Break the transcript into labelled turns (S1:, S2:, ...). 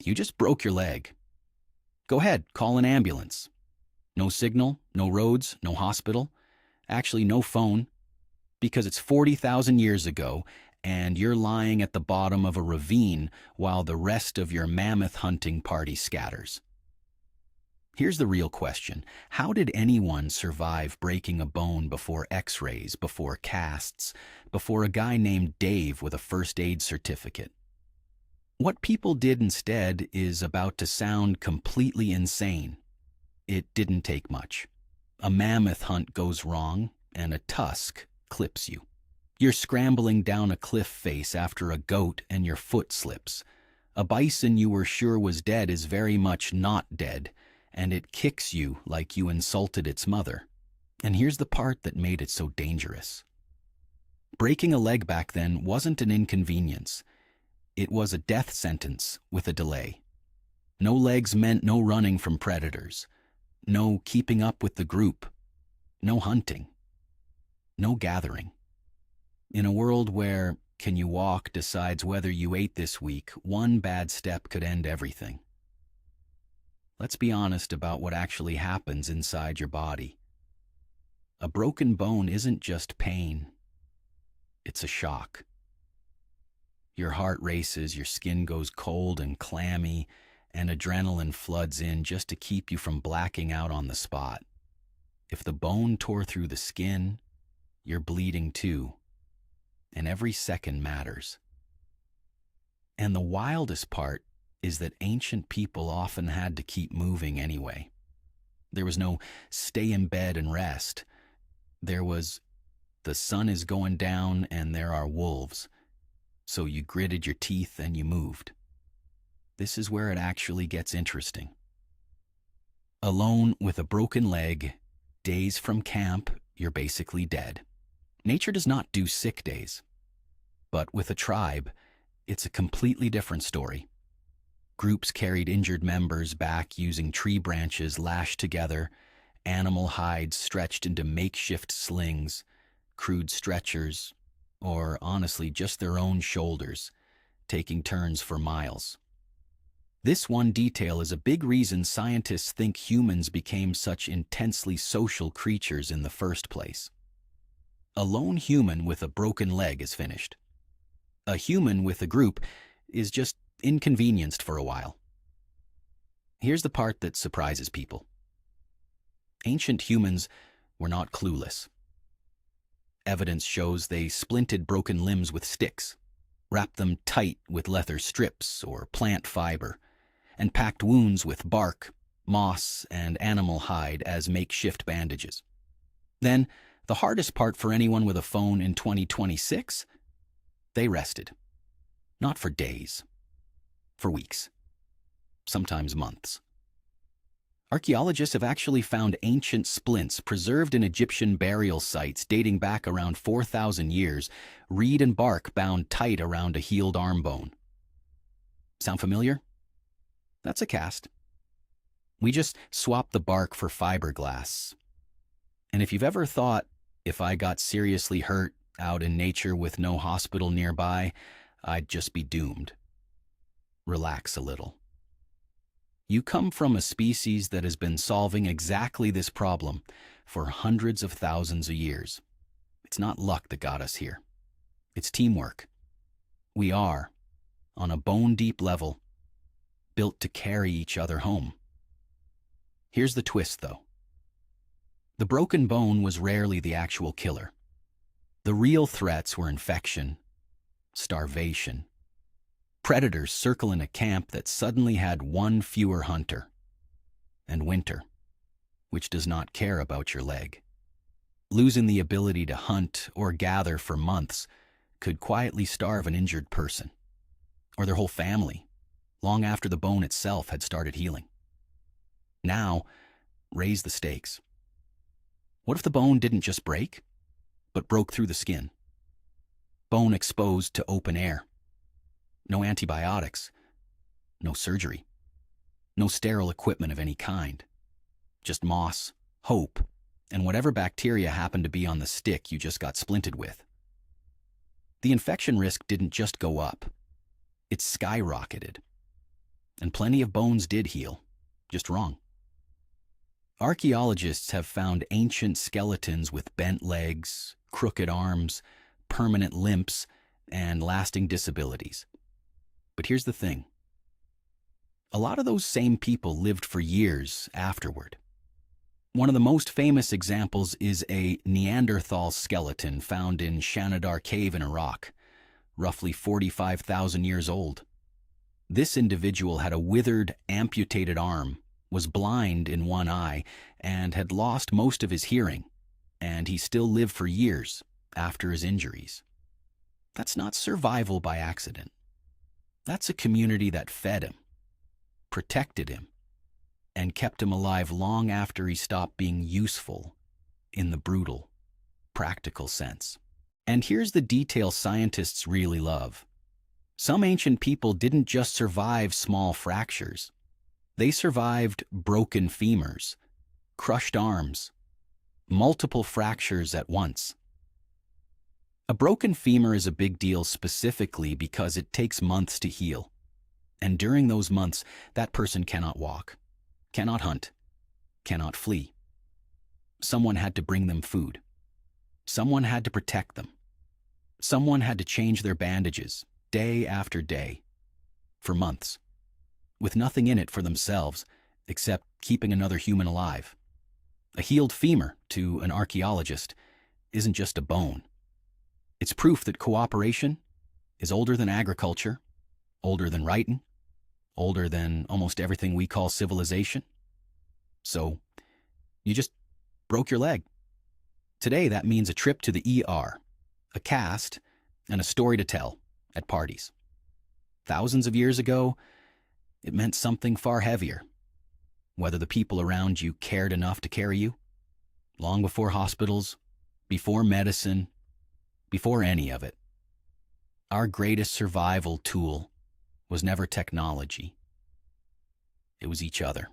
S1: You just broke your leg. Go ahead, call an ambulance. No signal, no roads, no hospital. Actually, no phone, because it's 40,000 years ago and you're lying at the bottom of a ravine while the rest of your mammoth hunting party scatters. Here's the real question. How did anyone survive breaking a bone before x-rays, before casts, before a guy named Dave with a first aid certificate? What people did instead is about to sound completely insane. It didn't take much. A mammoth hunt goes wrong, and a tusk clips you. You're scrambling down a cliff face after a goat and your foot slips. A bison you were sure was dead is very much not dead, and it kicks you like you insulted its mother. And here's the part that made it so dangerous. Breaking a leg back then wasn't an inconvenience. It was a death sentence with a delay. No legs meant no running from predators, no keeping up with the group, no hunting, no gathering. In a world where can you walk decides whether you ate this week, one bad step could end everything. Let's be honest about what actually happens inside your body. A broken bone isn't just pain, it's a shock. Your heart races, your skin goes cold and clammy, and adrenaline floods in just to keep you from blacking out on the spot. If the bone tore through the skin, you're bleeding too, and every second matters. And the wildest part is that ancient people often had to keep moving anyway. There was no stay in bed and rest. There was, the sun is going down and there are wolves. So you gritted your teeth and you moved. This is where it actually gets interesting. Alone with a broken leg, days from camp, you're basically dead. Nature does not do sick days. But with a tribe, it's a completely different story. Groups carried injured members back using tree branches lashed together, animal hides stretched into makeshift slings, crude stretchers, or honestly just their own shoulders, taking turns for miles. This one detail is a big reason scientists think humans became such intensely social creatures in the first place. A lone human with a broken leg is finished. A human with a group is just inconvenienced for a while. Here's the part that surprises people. Ancient humans were not clueless. Evidence shows they splinted broken limbs with sticks, wrapped them tight with leather strips or plant fiber, and packed wounds with bark, moss, and animal hide as makeshift bandages. Then, the hardest part for anyone with a phone in 2026, they rested. Not for days, for weeks, sometimes months. Archaeologists have actually found ancient splints preserved in Egyptian burial sites dating back around 4,000 years, reed and bark bound tight around a healed arm bone. Sound familiar? That's a cast. We just swapped the bark for fiberglass. And if you've ever thought, if I got seriously hurt out in nature with no hospital nearby, I'd just be doomed. Relax a little. You come from a species that has been solving exactly this problem for hundreds of thousands of years. It's not luck that got us here. It's teamwork. We are, on a bone-deep level, built to carry each other home. Here's the twist, though. The broken bone was rarely the actual killer. The real threats were infection, starvation, predators circle in a camp that suddenly had one fewer hunter, and winter, which does not care about your leg. Losing the ability to hunt or gather for months could quietly starve an injured person, or their whole family, long after the bone itself had started healing. Now, raise the stakes. What if the bone didn't just break, but broke through the skin? Bone exposed to open air. No antibiotics, no surgery, no sterile equipment of any kind. Just moss, hope, and whatever bacteria happened to be on the stick you just got splinted with. The infection risk didn't just go up, it skyrocketed. and plenty of bones did heal, just wrong. Archaeologists have found ancient skeletons with bent legs, crooked arms, permanent limps, and lasting disabilities. But here's the thing. A lot of those same people lived for years afterward. One of the most famous examples is a Neanderthal skeleton found in Shanidar Cave in Iraq, roughly 45,000 years old. This individual had a withered, amputated arm, was blind in one eye, and had lost most of his hearing, and he still lived for years after his injuries. That's not survival by accident. That's a community that fed him, protected him, and kept him alive long after he stopped being useful in the brutal, practical sense. And here's the detail scientists really love. Some ancient people didn't just survive small fractures. They survived broken femurs, crushed arms, multiple fractures at once. A broken femur is a big deal specifically because it takes months to heal. And during those months, that person cannot walk, cannot hunt, cannot flee. Someone had to bring them food. Someone had to protect them. Someone had to change their bandages day after day for months, with nothing in it for themselves except keeping another human alive. A healed femur, to an archaeologist, isn't just a bone. It's proof that cooperation is older than agriculture, older than writing, older than almost everything we call civilization. So, you just broke your leg. Today, that means a trip to the ER, a cast, and a story to tell at parties. Thousands of years ago, it meant something far heavier. Whether the people around you cared enough to carry you, long before hospitals, before medicine, before any of it. Our greatest survival tool was never technology. It was each other.